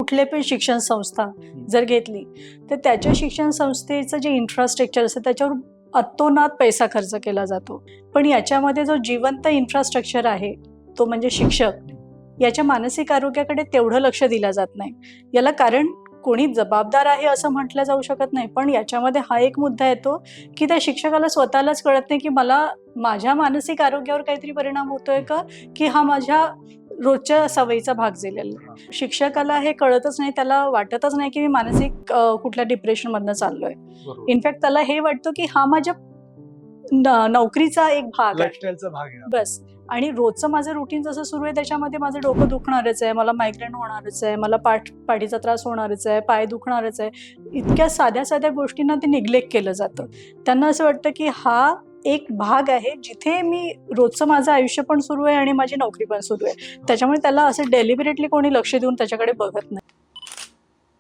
कुठले पण शिक्षण संस्था जर घेतली तर त्याच्या शिक्षण संस्थेचं जे इन्फ्रास्ट्रक्चर असतं त्याच्यावर अतोनात पैसा खर्च केला जातो. पण याच्यामध्ये जो जिवंत इन्फ्रास्ट्रक्चर आहे तो म्हणजे शिक्षक, याच्या मानसिक आरोग्याकडे तेवढं लक्ष दिलं जात नाही. याला कारण कोणी जबाबदार आहे असं म्हटलं जाऊ शकत नाही, पण याच्यामध्ये हा एक मुद्दा येतो की त्या शिक्षकाला स्वतःलाच कळत नाही की मला माझ्या मानसिक आरोग्यावर काहीतरी परिणाम होतोय का, की हा माझ्या रोजच्या सवयीचा भाग झालेला आहे. शिक्षकाला हे कळतच नाही, त्याला वाटतच नाही की मी मानसिक कुठल्या डिप्रेशन मधनं चाललोय. इनफॅक्ट त्याला हे वाटतं की हा माझ्या नोकरीचा एक भाग आहे, लाईफस्टाईलचा भाग आहे. बस. आणि रोजचं माझं रुटीन जसं सुरू आहे त्याच्यामध्ये माझं डोकं दुखणारच आहे, मला मायग्रेन होणारच आहे, मला पाठीचा त्रास होणारच आहे, पाय दुखणारच आहे. इतक्या साध्या साध्या गोष्टींना ते निग्लेक्ट केलं जातं. त्यांना असं वाटतं की हा एक भाग आहे जिथे मी रोजचं माझं आयुष्य पण सुरू आहे आणि माझी नोकरी पण सुरू आहे. त्याच्यामुळे त्याला असं डेलिबरेटली कोणी लक्ष देऊन त्याच्याकडे बघत नाही.